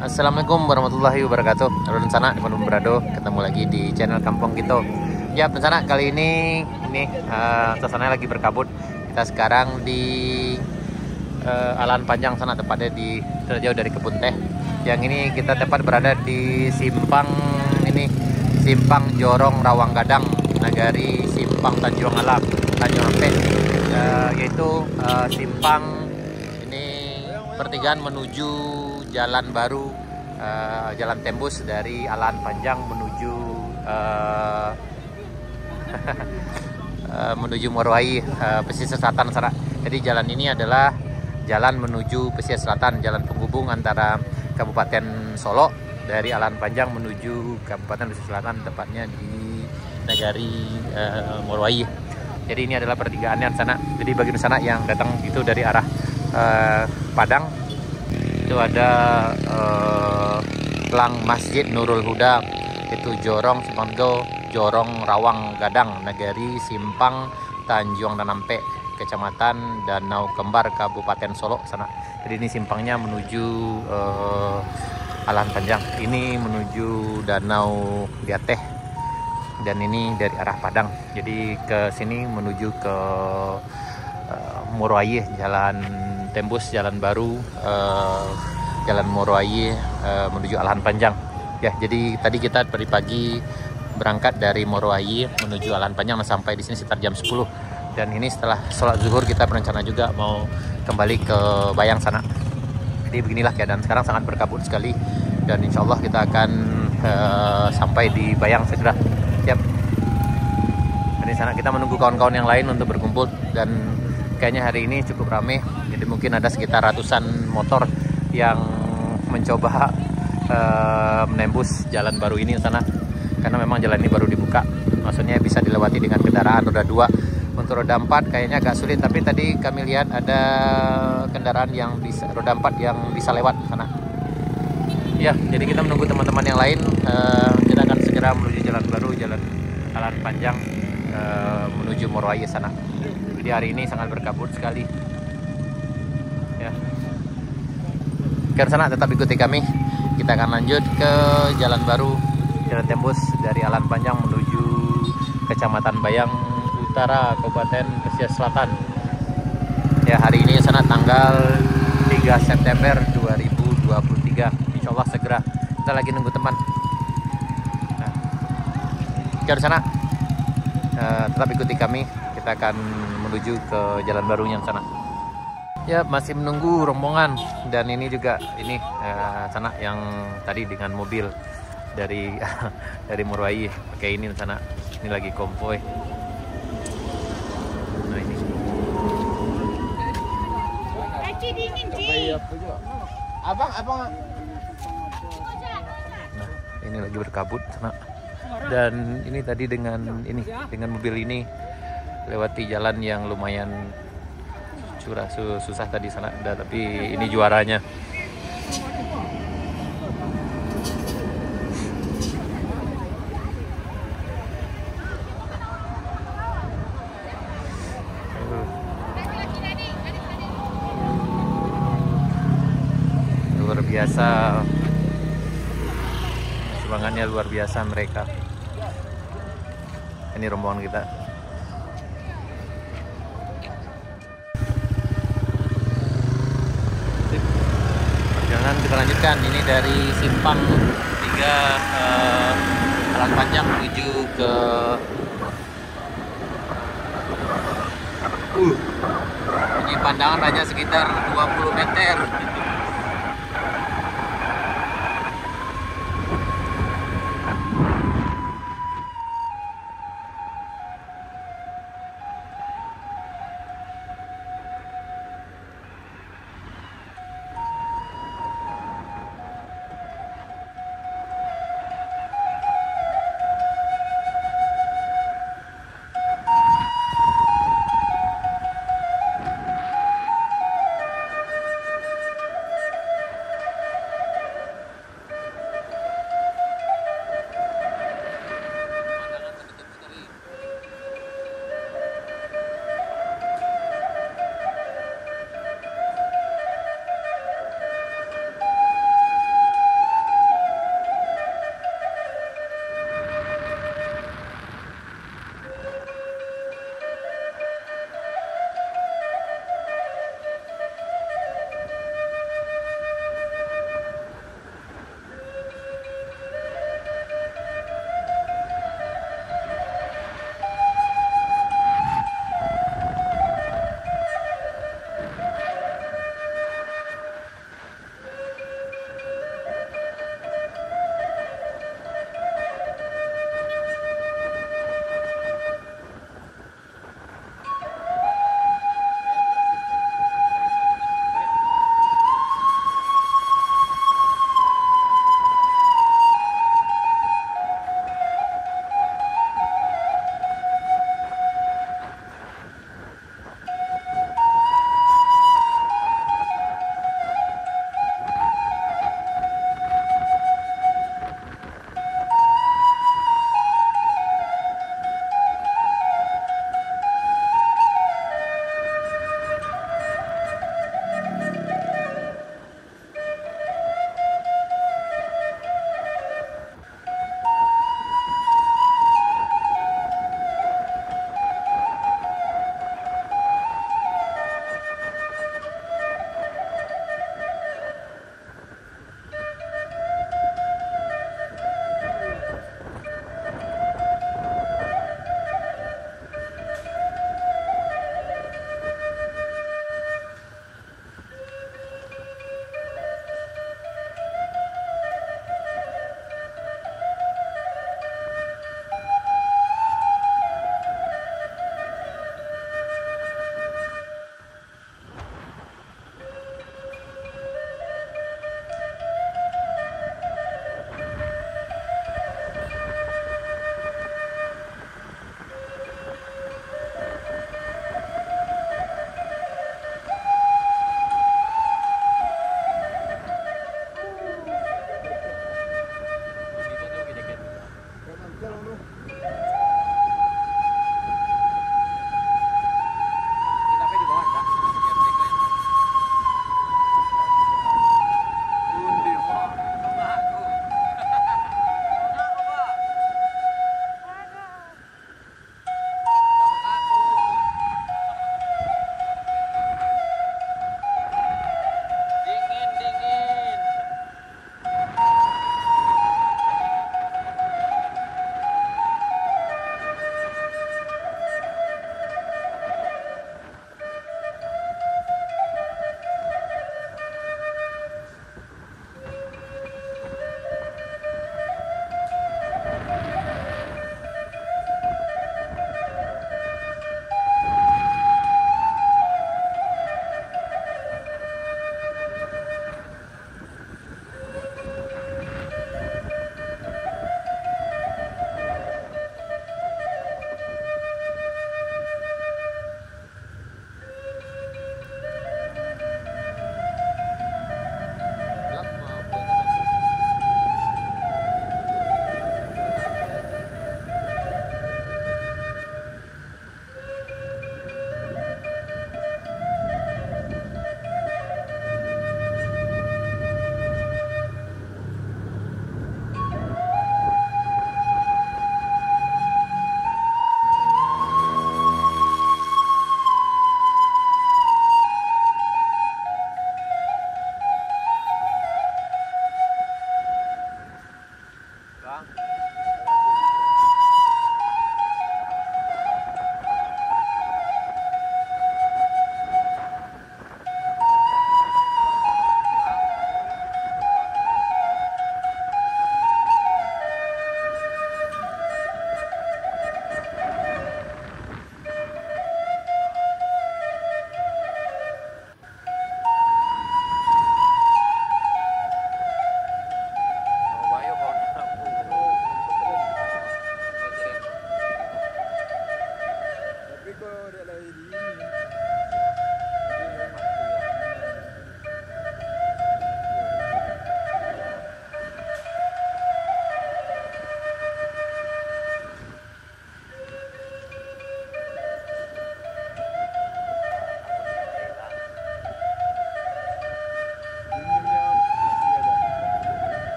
Assalamualaikum warahmatullahi wabarakatuh. Halo Rencana di Bandung Berado, ketemu lagi di channel Kampung Kita. Ya Rencana, kali ini suasananya lagi berkabut. Kita sekarang di Alan Panjang sana, tepatnya di terjauh dari kebun teh. Yang ini kita tepat berada di simpang Jorong Rawang Gadang, Nagari Simpang Tanjung Alam, Tanjung Ampe, yaitu simpang ini pertigaan menuju jalan baru, jalan tembus dari Alan Panjang menuju menuju Morowai, pesisir selatan sana. Jadi jalan ini adalah jalan menuju pesisir selatan, jalan penghubung antara Kabupaten Solo dari Alan Panjang menuju Kabupaten Pesisir Selatan, tepatnya di Nagari Morowai. Jadi ini adalah pertigaannya sana. Jadi bagi sana yang datang itu dari arah Padang, itu ada Lang Masjid Nurul Huda, itu Jorong Simpanggo, Jorong Rawang Gadang, Nagari Simpang Tanjung Danampe, Kecamatan Danau Kembar, Kabupaten Solo sana. Jadi ini simpangnya menuju Alan Panjang, ini menuju Danau Diateh, dan ini dari arah Padang. Jadi ke sini menuju ke Morowai, jalan tembus, jalan baru, jalan Morowai menuju Alan Panjang. Ya, jadi tadi kita dari pagi berangkat dari Morowai menuju Alan Panjang, sampai di sini sekitar jam 10. Dan ini setelah sholat zuhur kita berencana juga mau kembali ke Bayang sana. Jadi beginilah keadaan sekarang, sangat berkabut sekali. Dan insya Allah kita akan sampai di Bayang segera. Siap. Di sana kita menunggu kawan-kawan yang lain untuk berkumpul, dan kayaknya hari ini cukup ramai. Jadi mungkin ada sekitar ratusan motor yang mencoba menembus jalan baru ini sana, karena memang jalan ini baru dibuka. Maksudnya bisa dilewati dengan kendaraan roda 2. Untuk roda 4 kayaknya agak sulit, tapi tadi kami lihat ada kendaraan yang bisa roda 4 yang bisa lewat sana. Ya, jadi kita menunggu teman-teman yang lain. Kita akan segera menuju jalan baru, jalan Alan Panjang menuju Morowai sana. Jadi hari ini sangat berkabut sekali. Ya. Ke sana tetap ikuti kami. Kita akan lanjut ke jalan baru, jalan tembus dari Alan Panjang menuju Kecamatan Bayang Utara, Kabupaten Pesisir Selatan. Ya, hari ini sana tanggal 3 September 2023. Insya Allah segera. Kita lagi nunggu teman. Nah, ke sana tetap ikuti kami. Kita akan menuju ke jalan barunya sana. Ya, masih menunggu rombongan. Dan ini juga sana yang tadi dengan mobil dari dari Morowai pakai ini sana. Ini lagi konvoy. Nah ini. Nah, ini lagi berkabut sana. Dan ini tadi dengan mobil ini lewati jalan yang lumayan susah tadi sana, tapi ini juaranya. Luar biasa, semangatnya luar biasa mereka. Ini rombongan kita. Perjalanan kita lanjutkan. Ini dari simpang 3 Alan Panjang menuju ke ini pandangan hanya sekitar 20 meter.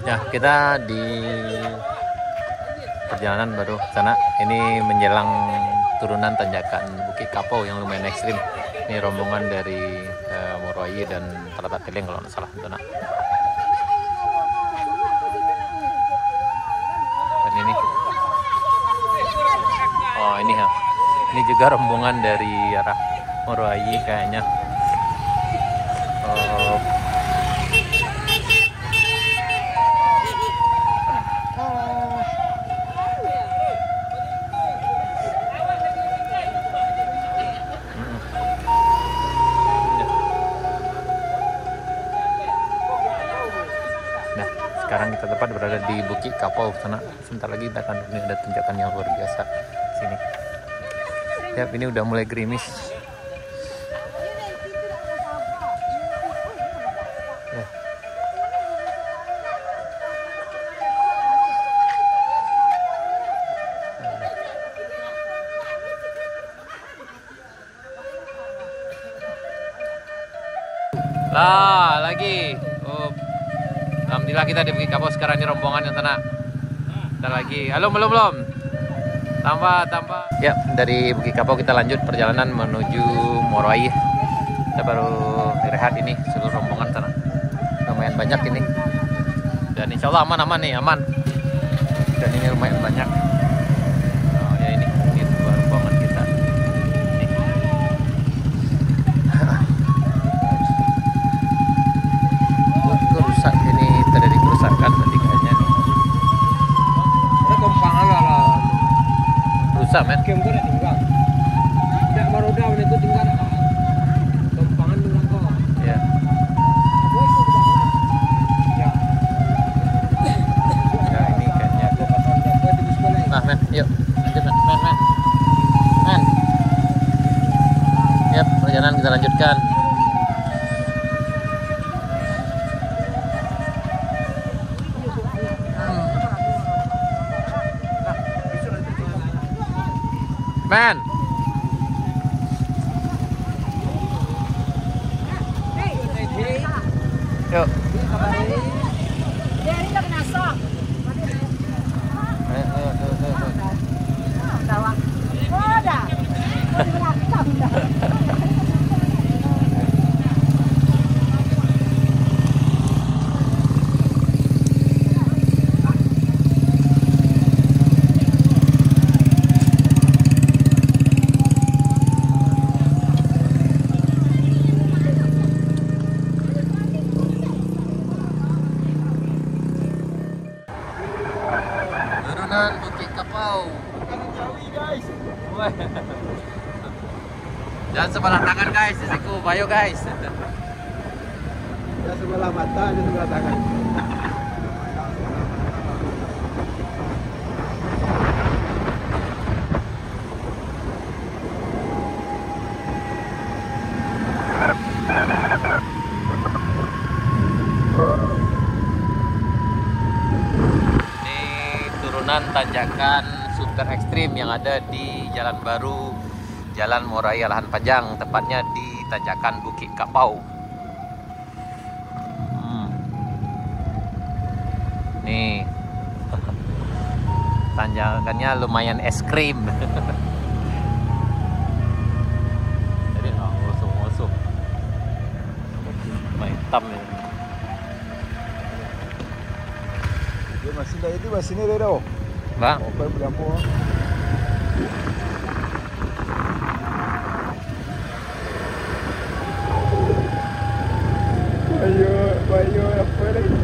Ya, kita di perjalanan baru sana. Ini menjelang turunan tanjakan Bukit Kapau yang lumayan ekstrim. Ini rombongan dari Moroayi dan Talatak Teleng kalau nggak salah. Dan ini, oh ini ya, ini juga rombongan dari arah Moroayi kayaknya. Sekarang kita tepat berada di Bukit Kapau sana. Sebentar lagi kita akan ada tanjakan yang luar biasa sini. Yap, ini udah mulai gerimis. Ya. Lah, lagi. Oh. Alhamdulillah kita di Bukit Kapau sekarang ini rombongan yang sana. Bentar lagi. Halo, belum. Tambah. Ya, dari Bukit Kapau kita lanjut perjalanan menuju Moroayi. Kita baru rehat ini seluruh rombongan sana. Lumayan banyak ini. Dan insya Allah aman nih, aman. Dan ini lumayan banyak. Oh ya ini dua rombongan kita. Kerusak ini terjadi kerusakan tadi kayaknya nih. Rusak men. Kem ko na tinggal. Tidak baru daw itu tinggal. Tumpangan dulu kok. Ya. Ya. Ya ini kayaknya. Nah men, yuk lanjut men. Yap, perjalanan kita lanjutkan. Man. Yuk. Bukit Kapau. Jangan sebelah tangan guys, sisiku bayo guys. Ya sebelah mata, ya sebelah tangan. Tanjakan super ekstrim yang ada di Jalan Baru, Jalan Moroayi Lahan Panjang, tepatnya di tanjakan Bukit Kapau. Nih, tanjakannya lumayan ekstrim. Jadi musuh, main hitam ya. Dia masih dah itu masih ni dah. Bang. Apa berapa? Bayo apa lagi?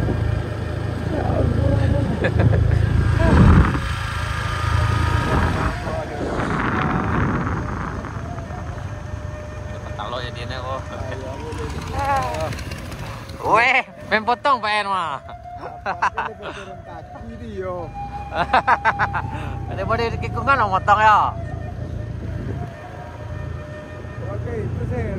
Kalau ya dia kok. Weh, pengen potong pengen mah. Kaki dia. Ada boleh dikikungan lo motong ya. Oke, itu saya